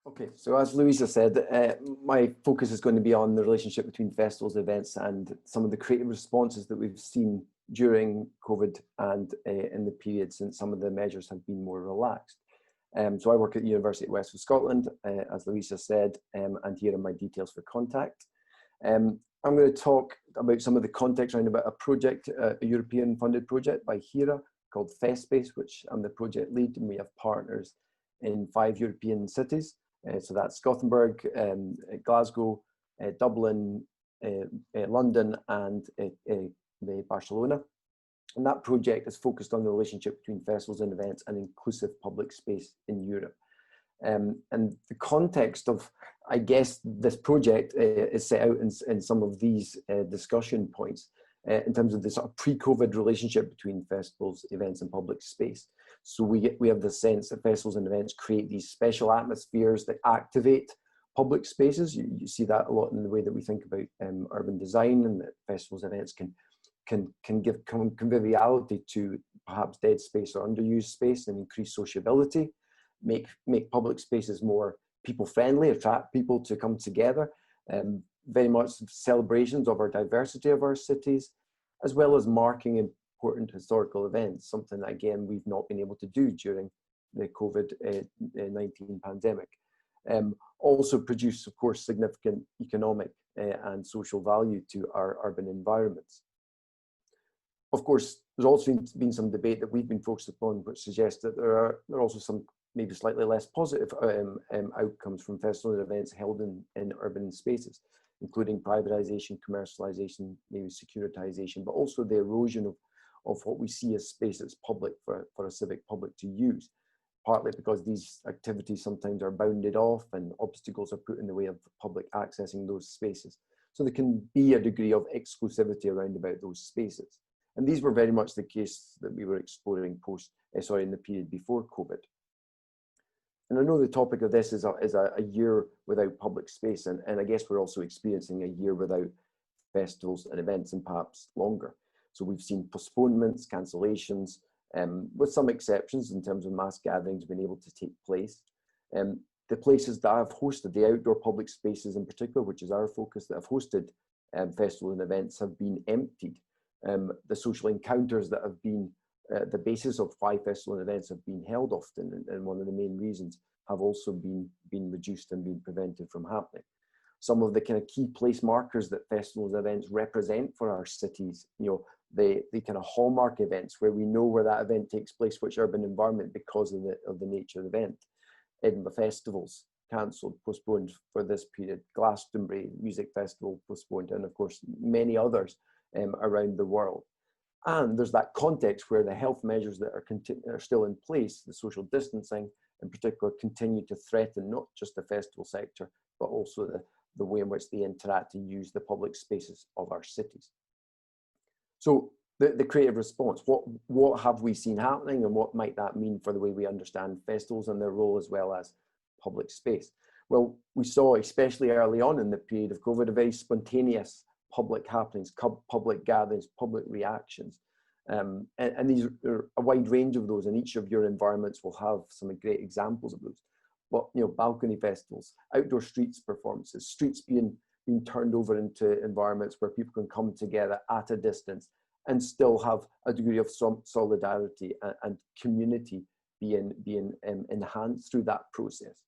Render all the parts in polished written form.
Okay, so as Louisa said, my focus is going to be on the relationship between festivals, events, and some of the creative responses that we've seen during COVID and in the period since some of the measures have been more relaxed. So I work at the University of West of Scotland, as Louisa said, and here are my details for contact. I'm going to talk about some of the context around about a project, a European funded project by HERA called FestSpace, which I'm the project lead, and we have partners in 5 European cities. So that's Gothenburg, Glasgow, Dublin, London, and Barcelona. And that project is focused on the relationship between festivals and events and inclusive public space in Europe. And the context of, I guess, this project is set out in some of these discussion points in terms of the sort of pre-COVID relationship between festivals, events, and public space. So we have the sense that festivals and events create these special atmospheres that activate public spaces. You see that a lot in the way that we think about urban design, and that festivals and events can give conviviality to perhaps dead space or underused space and increase sociability, make public spaces more people-friendly, attract people to come together, very much celebrations of our diversity of our cities, as well as marking important historical events, something that, again, we've not been able to do during the COVID-19 pandemic. Also produce, of course, significant economic and social value to our urban environments. Of course, there's also been some debate that we've been focused upon, which suggests that there are also some maybe slightly less positive outcomes from festivals and events held in urban spaces, including privatization, commercialization, maybe securitization, but also the erosion of what we see as space that's public for a civic public to use, partly because these activities sometimes are bounded off and obstacles are put in the way of the public accessing those spaces. So there can be a degree of exclusivity around about those spaces. And these were very much the case that we were exploring in the period before COVID. And I know the topic of this is a year without public space, and I guess we're also experiencing a year without festivals and events, and perhaps longer. So we've seen postponements, cancellations, with some exceptions in terms of mass gatherings being able to take place. The places that have hosted, the outdoor public spaces in particular, which is our focus, that have hosted festivals and events have been emptied. The social encounters that have been the basis of why festival and events have been held often, and one of the main reasons, have also been reduced and been prevented from happening. Some of the kind of key place markers that festivals and events represent for our cities, the kind of hallmark events where we know where that event takes place, which urban environment, because of the nature of the event. Edinburgh festivals cancelled, postponed for this period. Glastonbury Music Festival postponed, and of course many others around the world. And there's that context where the health measures that are still in place, the social distancing in particular, continue to threaten not just the festival sector, but also the way in which they interact and use the public spaces of our cities. So the creative response, what have we seen happening, and what might that mean for the way we understand festivals and their role as well as public space? Well, we saw, especially early on in the period of COVID, a very spontaneous public happenings, public gatherings, public reactions. And these are a wide range of those, and each of your environments will have some great examples of those. But balcony festivals, outdoor streets performances, streets being turned over into environments where people can come together at a distance and still have a degree of solidarity and community being enhanced through that process.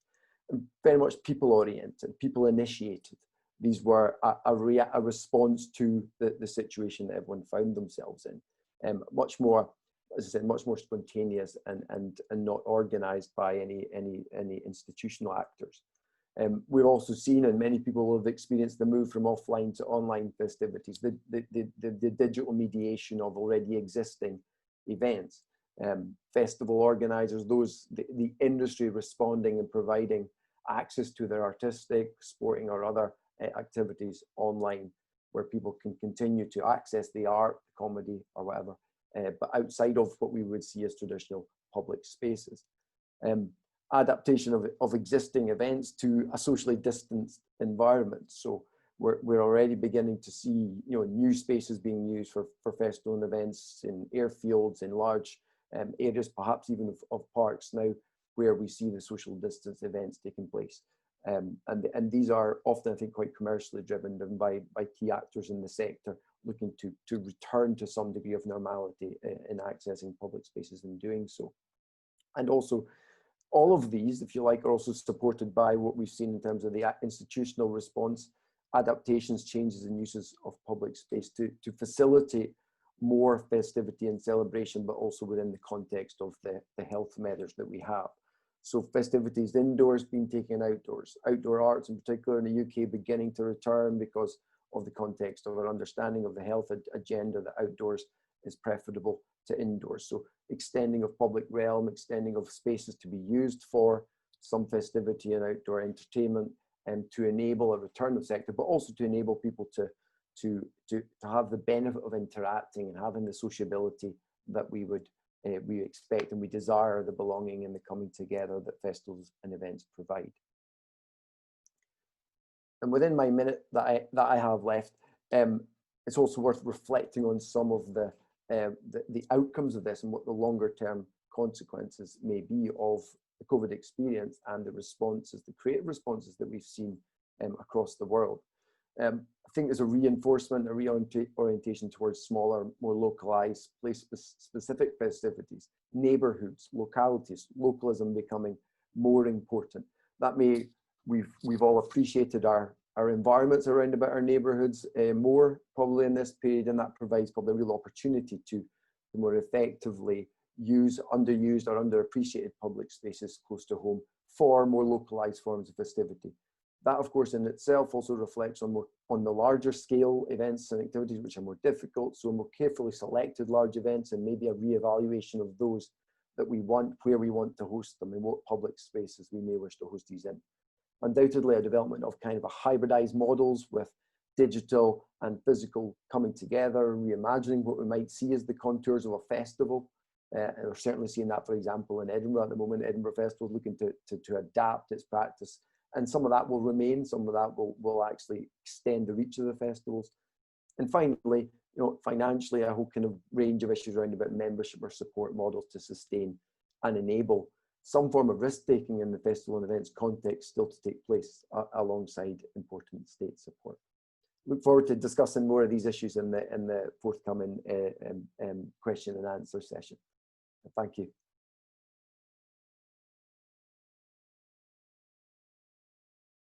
And very much people-oriented, people-initiated. These were a response to the situation that everyone found themselves in. Much more, as I said, much more spontaneous and not organised by any institutional actors. We've also seen, and many people have experienced, the move from offline to online festivities, the digital mediation of already existing events. Festival organisers, the industry responding and providing access to their artistic, sporting or other activities online, where people can continue to access the art, comedy or whatever, but outside of what we would see as traditional public spaces. Adaptation of existing events to a socially distanced environment. So we're already beginning to see new spaces being used for festival and events in airfields, in large areas, perhaps even of parks now, where we see the social distance events taking place. And these are often, I think, quite commercially driven by key actors in the sector looking to return to some degree of normality in accessing public spaces and doing so. And also, all of these, if you like, are also supported by what we've seen in terms of the institutional response, adaptations, changes and uses of public space to facilitate more festivity and celebration, but also within the context of the health measures that we have. So festivities indoors being taken outdoors, outdoor arts in particular in the UK beginning to return because of the context of our understanding of the health agenda, that outdoors is preferable to indoors. So extending of public realm, extending of spaces to be used for some festivity and outdoor entertainment, and to enable a return of sector, but also to enable people to have the benefit of interacting and having the sociability that we would we expect and we desire, the belonging and the coming together that festivals and events provide. And within my minute that I have left, it's also worth reflecting on some of the outcomes of this and what the longer term consequences may be of the COVID experience and the responses, the creative responses that we've seen across the world. I think there's a reinforcement, a reorientation towards smaller, more localized, place-specific festivities, neighborhoods, localities, localism becoming more important. That may, we've all appreciated our environments around about our neighborhoods more probably in this period, and that provides probably a real opportunity to more effectively use underused or underappreciated public spaces close to home for more localized forms of festivity. That, of course, in itself also reflects on the larger scale events and activities which are more difficult. So more carefully selected large events and maybe a re-evaluation of those that we want, where we want to host them, and what public spaces we may wish to host these in. Undoubtedly, a development of kind of a hybridized models with digital and physical coming together, reimagining what we might see as the contours of a festival. And we're certainly seeing that, for example, in Edinburgh at the moment. Edinburgh Festival is looking to adapt its practice. And some of that will remain, some of that will actually extend the reach of the festivals. And finally, financially, a whole kind of range of issues around about membership or support models to sustain and enable some form of risk-taking in the festival and events context still to take place alongside important state support. Look forward to discussing more of these issues in the forthcoming question and answer session. Thank you.